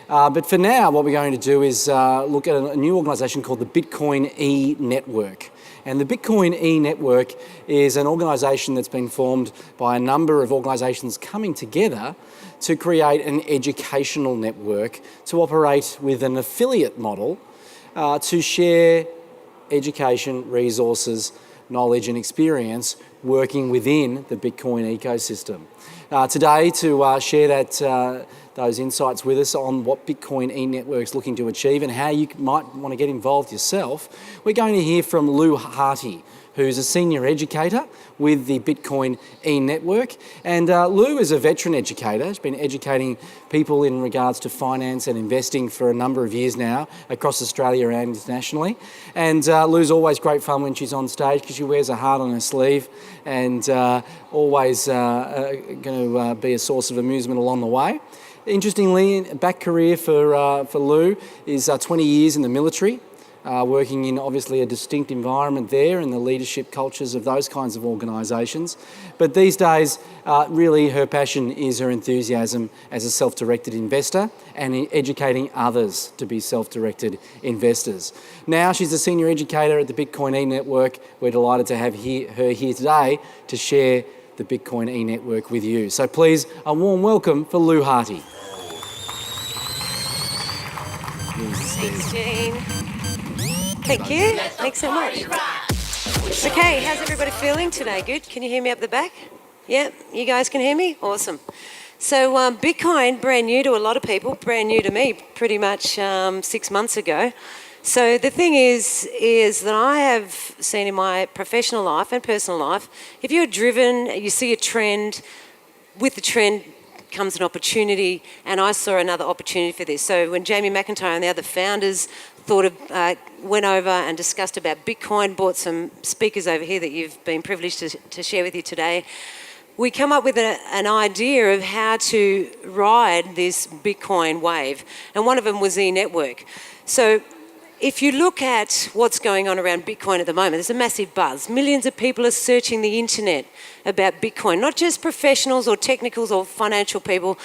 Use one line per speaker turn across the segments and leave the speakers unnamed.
But for now, what we're going to do is look at a new organisation called the Bitcoin E-Network. And the Bitcoin E-Network is an organisation that's been formed by a number of organisations coming together to create an educational network to operate with an affiliate model to share education, resources, knowledge and experience working within the Bitcoin ecosystem. Today, to share those insights with us on what Bitcoin E-Network's looking to achieve and how you might want to get involved yourself, we're going to hear from Harty, who's a senior educator with the Bitcoin E-Network. And Lou is a veteran educator. She's been educating people in regards to finance and investing for a number of years now across Australia and internationally. And Lou's always great fun when she's on stage because she wears a heart on her sleeve and always going to be a source of amusement along the way. Interestingly, back career for Lou is 20 years in the military. Working in obviously a distinct environment there and the leadership cultures of those kinds of organisations. But these days, really her passion is her enthusiasm as a self-directed investor and in educating others to be self-directed investors. Now she's a senior educator at the Bitcoin E-Network. We're delighted to have her here today to share the Bitcoin E-Network with you. So please, a warm welcome for Lou Harty.
Thanks, Gene. Thank you. Thanks so much. Okay, how's everybody feeling today? Good? Can you hear me up the back? Yeah, you guys can hear me? Awesome. So Bitcoin, brand new to a lot of people, brand new to me pretty much 6 months ago. So the thing is that I have seen in my professional life and personal life, if you're driven, you see a trend, with the trend comes an opportunity, and I saw another opportunity for this. So when Jamie McIntyre and the other founders went over and discussed about Bitcoin, brought some speakers over here that you've been privileged to share with you today, we come up with an idea of how to ride this Bitcoin wave. And one of them was E-Network. So if you look at what's going on around Bitcoin at the moment, there's a massive buzz. Millions of people are searching the internet about Bitcoin, not just professionals or technicals or financial people,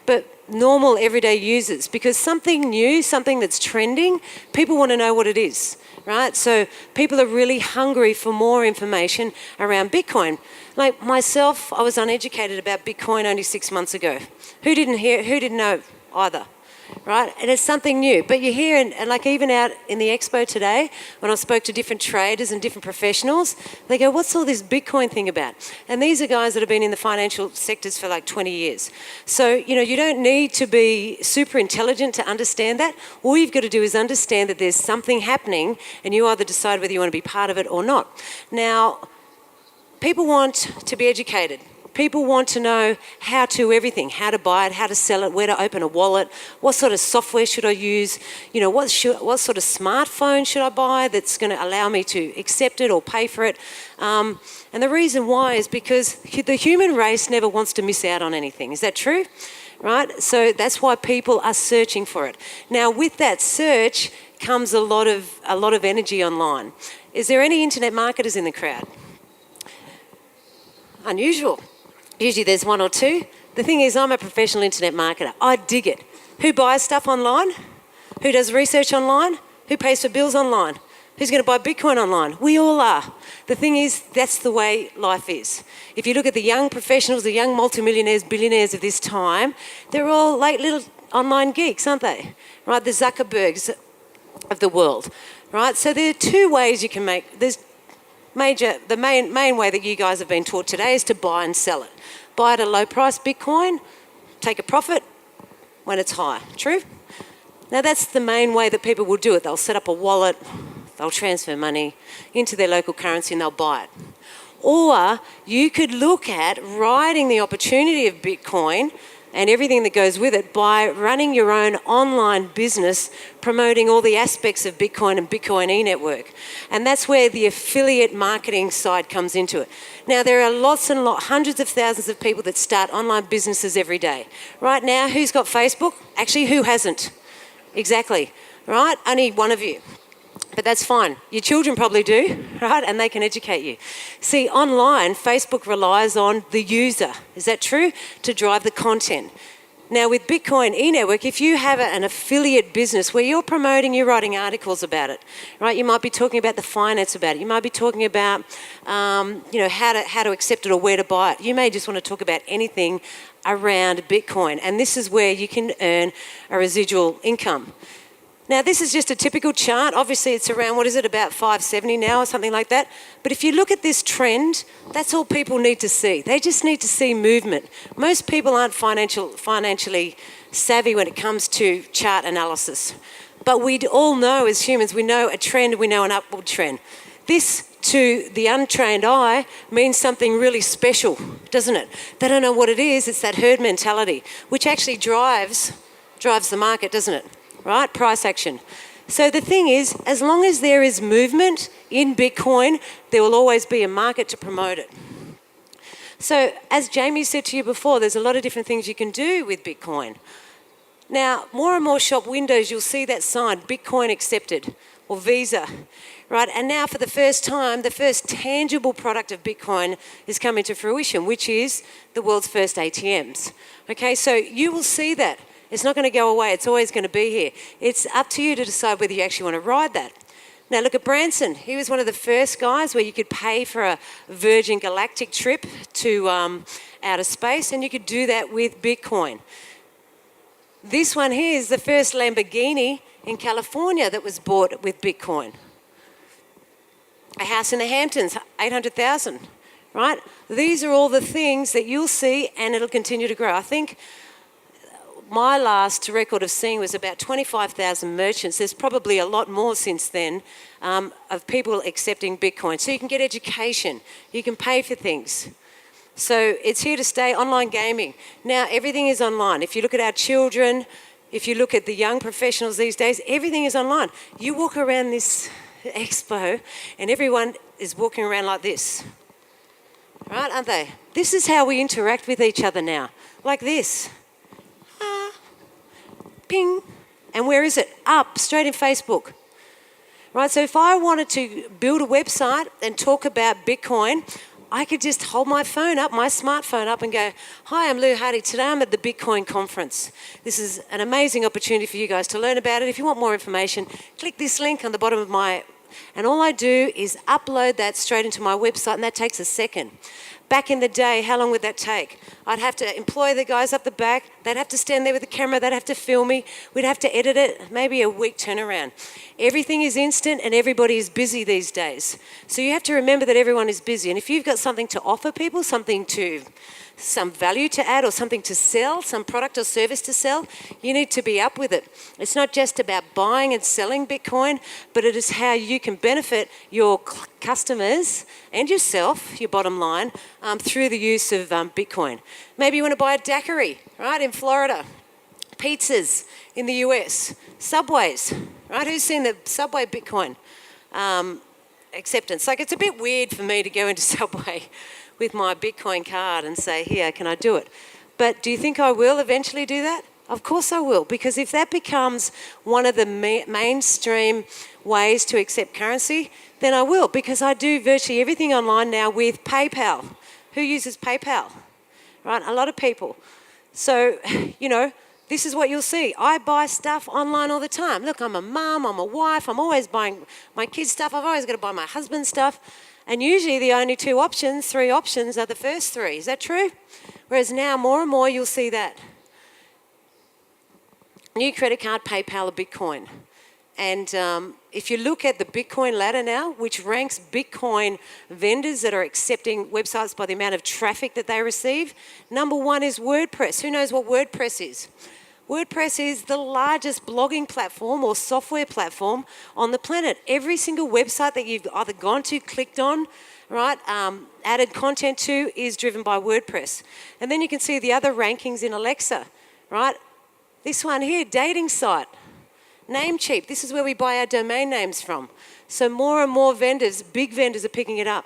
but normal everyday users, because something new, something that's trending, people want to know what it is, right? So people are really hungry for more information around Bitcoin. Like myself, I was uneducated about Bitcoin only 6 months ago. Who didn't know either? Right? And it's something new. But you hear, and like even out in the expo today, when I spoke to different traders and different professionals, they go, what's all this Bitcoin thing about? And these are guys that have been in the financial sectors for like 20 years. So, you don't need to be super intelligent to understand that. All you've got to do is understand that there's something happening and you either decide whether you want to be part of it or not. Now, people want to be educated. People want to know how to buy it, how to sell it, where to open a wallet, what sort of software should I use, what sort of smartphone should I buy that's going to allow me to accept it or pay for it. And the reason why is because the human race never wants to miss out on anything. Is that true? Right? So that's why people are searching for it. Now, with that search comes a lot of energy online. Is there any internet marketers in the crowd? Unusual. Usually there's one or two. The thing is, I'm a professional internet marketer. I dig it. Who buys stuff online? Who does research online? Who pays for bills online? Who's going to buy Bitcoin online? We all are. The thing is, that's the way life is. If you look at the young professionals, the young multimillionaires, billionaires of this time, they're all like little online geeks, aren't they? Right? The Zuckerbergs of the world. Right? So there are two ways you can make... The main way that you guys have been taught today is to buy and sell it. Buy at a low price Bitcoin, take a profit when it's high. True? Now that's the main way that people will do it. They'll set up a wallet, they'll transfer money into their local currency and they'll buy it. Or you could look at riding the opportunity of Bitcoin and everything that goes with it by running your own online business, promoting all the aspects of Bitcoin and Bitcoin E-Network. And that's where the affiliate marketing side comes into it. Now, there are hundreds of thousands of people that start online businesses every day. Right now, who's got Facebook? Actually, who hasn't? Exactly, right? Only one of you. But that's fine. Your children probably do, right? And they can educate you. See, online, Facebook relies on the user. Is that true? To drive the content. Now with Bitcoin e-network, if you have an affiliate business where you're promoting, you're writing articles about it, right? You might be talking about the finance about it. You might be talking about, how to accept it or where to buy it. You may just want to talk about anything around Bitcoin, and this is where you can earn a residual income. Now, this is just a typical chart. Obviously, it's around, about 570 now or something like that. But if you look at this trend, that's all people need to see. They just need to see movement. Most people aren't financially savvy when it comes to chart analysis. But we all know as humans, we know a trend, we know an upward trend. This, to the untrained eye, means something really special, doesn't it? They don't know what it is. It's that herd mentality, which actually drives the market, doesn't it? Right? Price action. So the thing is, as long as there is movement in Bitcoin, there will always be a market to promote it. So as Jamie said to you before, there's a lot of different things you can do with Bitcoin. Now, more and more shop windows, you'll see that sign, Bitcoin accepted, or Visa, right? And now for the first time, the first tangible product of Bitcoin is coming to fruition, which is the world's first ATMs. Okay, so you will see that. It's not going to go away. It's always going to be here. It's up to you to decide whether you actually want to ride that. Now look at Branson. He was one of the first guys where you could pay for a Virgin Galactic trip to outer space, and you could do that with Bitcoin. This one here is the first Lamborghini in California that was bought with Bitcoin. A house in the Hamptons, 800,000, right? These are all the things that you'll see, and it'll continue to grow. I think my last record of seeing was about 25,000 merchants. There's probably a lot more since then of people accepting Bitcoin. So you can get education, you can pay for things. So it's here to stay. Online gaming. Now everything is online. If you look at our children, if you look at the young professionals these days, everything is online. You walk around this expo and everyone is walking around like this. Right, aren't they? This is how we interact with each other now, like this. Ping. And where is it? Up, straight in Facebook. Right, so if I wanted to build a website and talk about Bitcoin, I could just hold my phone up, my smartphone up, and go, hi, I'm Lou Harty. Today I'm at the Bitcoin conference. This is an amazing opportunity for you guys to learn about it. If you want more information, click this link on the bottom of and all I do is upload that straight into my website, and that takes a second. Back in the day, how long would that take? I'd have to employ the guys up the back. They'd have to stand there with the camera. They'd have to film me. We'd have to edit it, maybe a week turnaround. Everything is instant and everybody is busy these days. So you have to remember that everyone is busy. And if you've got something to offer people, some value to add or something to sell, some product or service to sell, you need to be up with it. It's not just about buying and selling Bitcoin, but it is how you can benefit your customers and yourself, your bottom line, through the use of Bitcoin. Maybe you want to buy a daiquiri, right, in Florida, pizzas in the US, Subways, right? Who's seen the Subway Bitcoin acceptance? Like, it's a bit weird for me to go into Subway with my Bitcoin card and say, here, can I do it? But do you think I will eventually do that? Of course I will, because if that becomes one of the mainstream ways to accept currency, then I will, because I do virtually everything online now with PayPal. Who uses PayPal? Right, a lot of people. So, this is what you'll see. I buy stuff online all the time. Look, I'm a mum, I'm a wife, I'm always buying my kids' stuff, I've always got to buy my husband's stuff. And usually the only three options are the first three. Is that true? Whereas now more and more you'll see that. New credit card, PayPal, or Bitcoin. And if you look at the Bitcoin ladder now, which ranks Bitcoin vendors that are accepting websites by the amount of traffic that they receive, number one is WordPress. Who knows what WordPress is? WordPress is the largest blogging platform or software platform on the planet. Every single website that you've either gone to, clicked on, right, added content to is driven by WordPress. And then you can see the other rankings in Alexa, right? This one here, dating site. Namecheap, this is where we buy our domain names from. So more and more vendors, big vendors, are picking it up.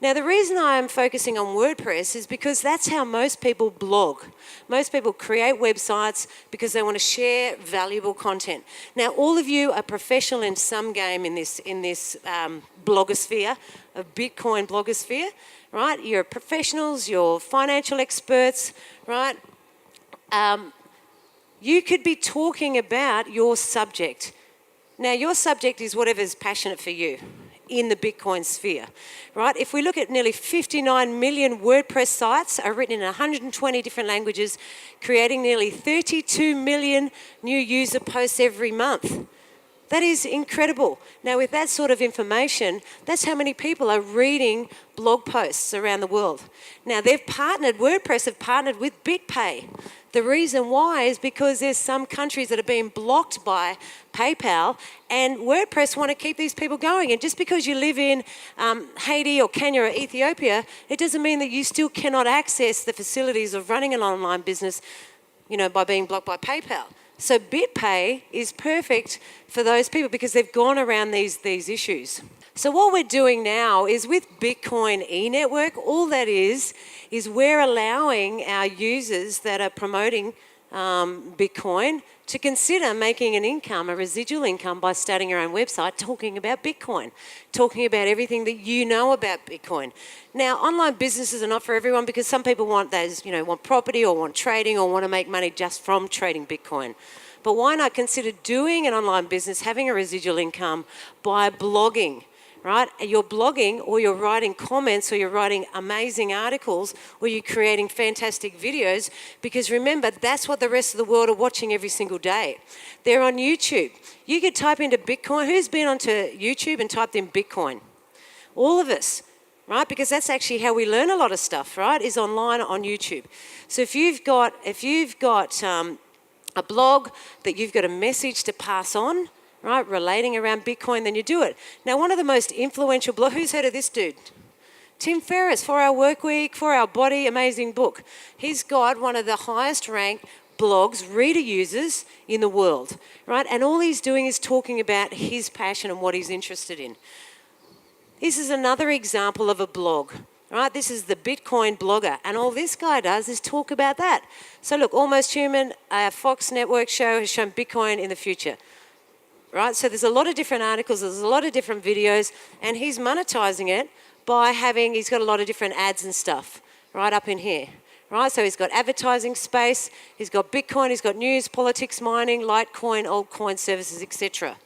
Now, the reason I'm focusing on WordPress is because that's how most people blog. Most people create websites because they want to share valuable content. Now, all of you are professional in some game in this blogosphere, a Bitcoin blogosphere, right? You're professionals, you're financial experts, right? You could be talking about your subject. Now, your subject is whatever's passionate for you in the Bitcoin sphere, right? If we look at nearly 59 million WordPress sites are written in 120 different languages, creating nearly 32 million new user posts every month. That is incredible. Now, with that sort of information, that's how many people are reading blog posts around the world. Now, WordPress have partnered with BitPay. The reason why is because there's some countries that are being blocked by PayPal, and WordPress want to keep these people going. And just because you live in Haiti or Kenya or Ethiopia, it doesn't mean that you still cannot access the facilities of running an online business, by being blocked by PayPal. So BitPay is perfect for those people because they've gone around these issues. So what we're doing now is with Bitcoin e-network, all that is we're allowing our users that are promoting Bitcoin to consider making an income, a residual income, by starting your own website talking about Bitcoin, talking about everything that you know about Bitcoin. Now, online businesses are not for everyone because some people want property or want trading or want to make money just from trading Bitcoin. But why not consider doing an online business, having a residual income by blogging? Right? You're blogging, or you're writing comments, or you're writing amazing articles, or you're creating fantastic videos, because remember, that's what the rest of the world are watching every single day. They're on YouTube. You could type into Bitcoin. Who's been onto YouTube and typed in Bitcoin? All of us, right? Because that's actually how we learn a lot of stuff, right? Is online on YouTube. So if you've got a blog that you've got a message to pass on, right, relating around Bitcoin, then you do it. Now, one of the most influential bloggers, who's heard of this dude? Tim Ferriss, 4 Hour Workweek, 4 Hour Body, amazing book. He's got one of the highest ranked blogs, reader users in the world, right? And all he's doing is talking about his passion and what he's interested in. This is another example of a blog, right? This is the Bitcoin blogger, and all this guy does is talk about that. So look, Almost Human, a Fox Network show has shown Bitcoin in the future. Right, so there's a lot of different articles, there's a lot of different videos, and he's monetizing it by he's got a lot of different ads and stuff right up in here. Right, so he's got advertising space, he's got Bitcoin, he's got news, politics, mining, Litecoin, altcoin services, etc.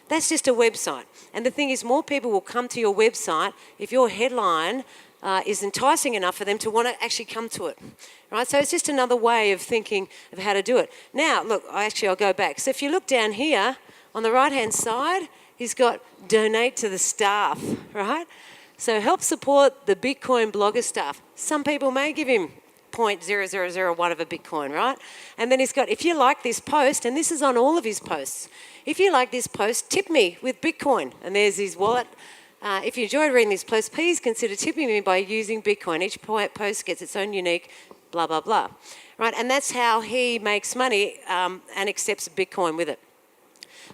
That's just a website. And the thing is, more people will come to your website if your headline is enticing enough for them to want to actually come to it. Right, so it's just another way of thinking of how to do it. Now, look, I'll go back. So if you look down here, on the right-hand side, he's got donate to the staff, right? So help support the Bitcoin blogger staff. Some people may give him 0.0001 of a Bitcoin, right? And then he's got, if you like this post, and this is on all of his posts, if you like this post, tip me with Bitcoin. And there's his wallet. If you enjoyed reading this post, please consider tipping me by using Bitcoin. Each post gets its own unique blah, blah, blah. Right? And that's how he makes money and accepts Bitcoin with it.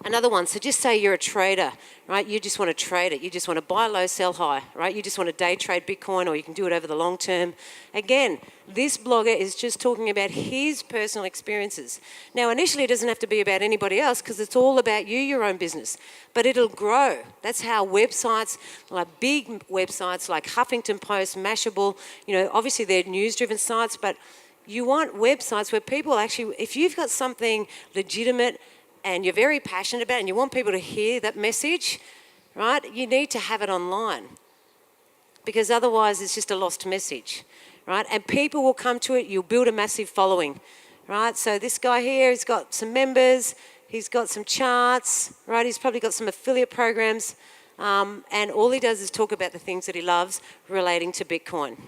Another one, so just say you're a trader, right? You just want to trade it. You just want to buy low, sell high, right? You just want to day trade Bitcoin, or you can do it over the long term. Again, this blogger is just talking about his personal experiences. Now, initially, it doesn't have to be about anybody else because it's all about you, your own business. But it'll grow. That's how websites, like big websites like Huffington Post, Mashable, obviously they're news-driven sites, but you want websites where people actually, if you've got something legitimate and you're very passionate about it and you want people to hear that message, right, you need to have it online because otherwise it's just a lost message, right? And people will come to it, you'll build a massive following, right? So this guy here, he's got some members, he's got some charts, right? He's probably got some affiliate programs, and all he does is talk about the things that he loves relating to Bitcoin.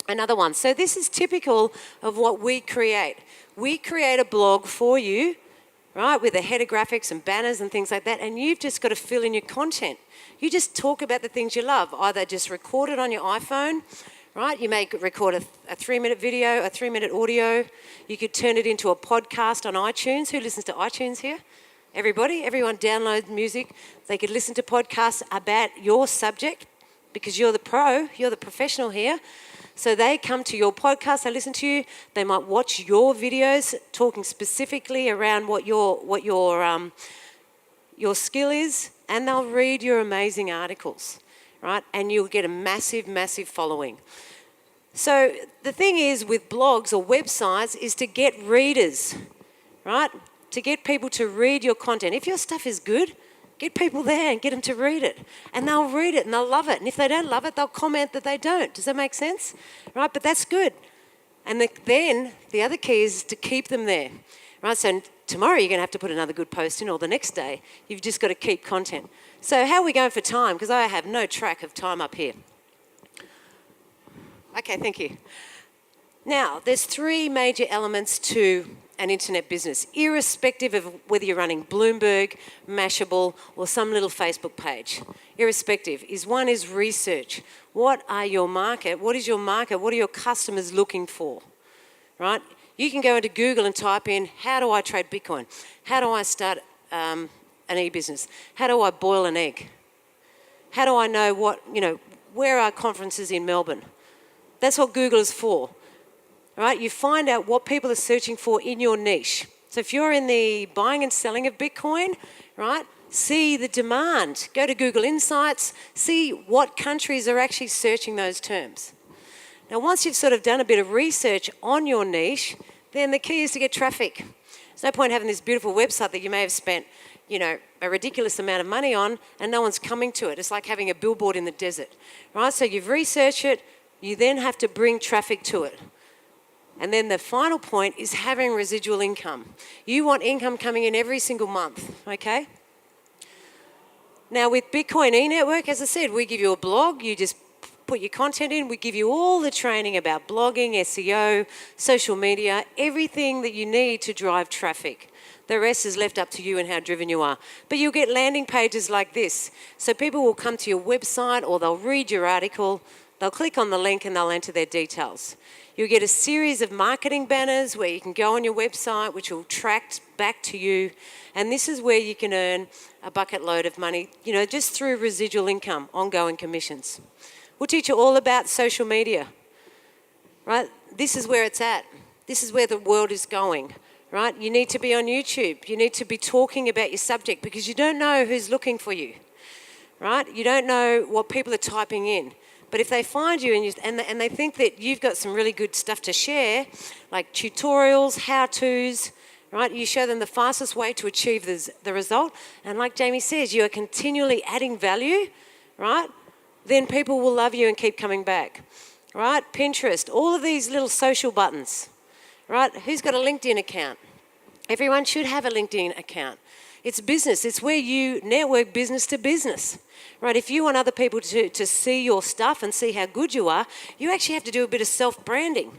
Another one, so this is typical of what we create. We create a blog for you, right, with a header graphics and banners and things like that, and you've just got to fill in your content. You just talk about the things you love, either just record it on your iPhone, right? You may record a 3-minute video, a 3-minute audio. You could turn it into a podcast on iTunes. Who listens to iTunes here? Everybody? Everyone downloads music. They could listen to podcasts about your subject because you're the pro, you're the professional here. So they come to your podcast, they listen to you, they might watch your videos talking specifically around what your skill is, and they'll read your amazing articles, right? And you'll get a massive, massive following. So the thing is with blogs or websites is to get readers, right? To get people to read your content. If your stuff is good, get people there and get them to read it. And they'll read it and they'll love it. And if they don't love it, they'll comment that they don't. Does that make sense? Right? But that's good. And then the other key is to keep them there. Right? So tomorrow you're going to have to put another good post in, or the next day. You've just got to keep content. So how are we going for time? Because I have no track of time up here. Okay, thank you. Now, there's 3 major elements to an internet business, irrespective of whether you're running Bloomberg, Mashable, or some little Facebook page. Irrespective. One is research. What are your market? What is your market? What are your customers looking for? Right? You can go into Google and type in, how do I trade Bitcoin? How do I start an e-business? How do I boil an egg? How do I know where are conferences in Melbourne? That's what Google is for. Right? You find out what people are searching for in your niche. So if you're in the buying and selling of Bitcoin, right, see the demand. Go to Google Insights, see what countries are actually searching those terms. Now, once you've sort of done a bit of research on your niche, then the key is to get traffic. There's no point having this beautiful website that you may have spent, a ridiculous amount of money on and no one's coming to it. It's like having a billboard in the desert, right? So you've researched it, you then have to bring traffic to it. And then the final point is having residual income. You want income coming in every single month, okay? Now with Bitcoin e-network, as I said, we give you a blog, you just put your content in, we give you all the training about blogging, SEO, social media, everything that you need to drive traffic. The rest is left up to you and how driven you are. But you'll get landing pages like this. So people will come to your website or they'll read your article, they'll click on the link and they'll enter their details. You'll get a series of marketing banners where you can go on your website, which will track back to you. And this is where you can earn a bucket load of money, just through residual income, ongoing commissions. We'll teach you all about social media, right? This is where it's at. This is where the world is going, right? You need to be on YouTube. You need to be talking about your subject because you don't know who's looking for you, right? You don't know what people are typing in. But if they find you and they think that you've got some really good stuff to share, like tutorials, how-tos, right? You show them the fastest way to achieve the result. And like Jamie says, you are continually adding value, right? Then people will love you and keep coming back, right? Pinterest, all of these little social buttons, right? Who's got a LinkedIn account? Everyone should have a LinkedIn account. It's business. It's where you network business to business, right? If you want other people to see your stuff and see how good you are, you actually have to do a bit of self-branding.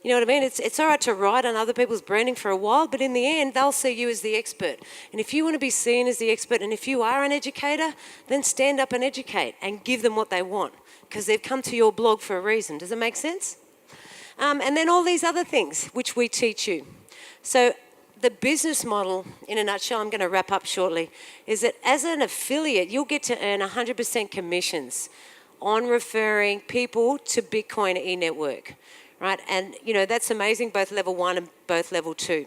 You know what I mean? It's all right to ride on other people's branding for a while, but in the end, they'll see you as the expert. And if you want to be seen as the expert, and if you are an educator, then stand up and educate and give them what they want because they've come to your blog for a reason. Does it make sense? And then all these other things, which we teach you. So the business model, in a nutshell, I'm going to wrap up shortly, is that as an affiliate, you'll get to earn 100% commissions on referring people to Bitcoin e-network, right? And, that's amazing, both level 1 and both level 2.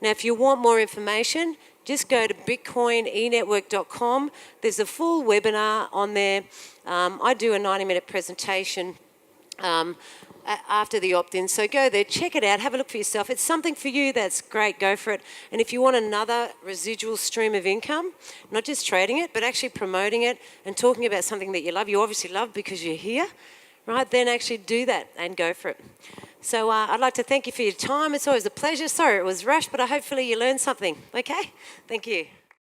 Now, if you want more information, just go to bitcoinenetwork.com. There's a full webinar on there. I do a 90-minute presentation after the opt-in. So go there, check it out, have a look for yourself. It's something for you, that's great, go for it. And if you want another residual stream of income, not just trading it, but actually promoting it and talking about something that you love, you obviously love because you're here, right? Then actually do that and go for it. So I'd like to thank you for your time. It's always a pleasure. Sorry it was rushed, but hopefully you learned something. Okay? Thank you.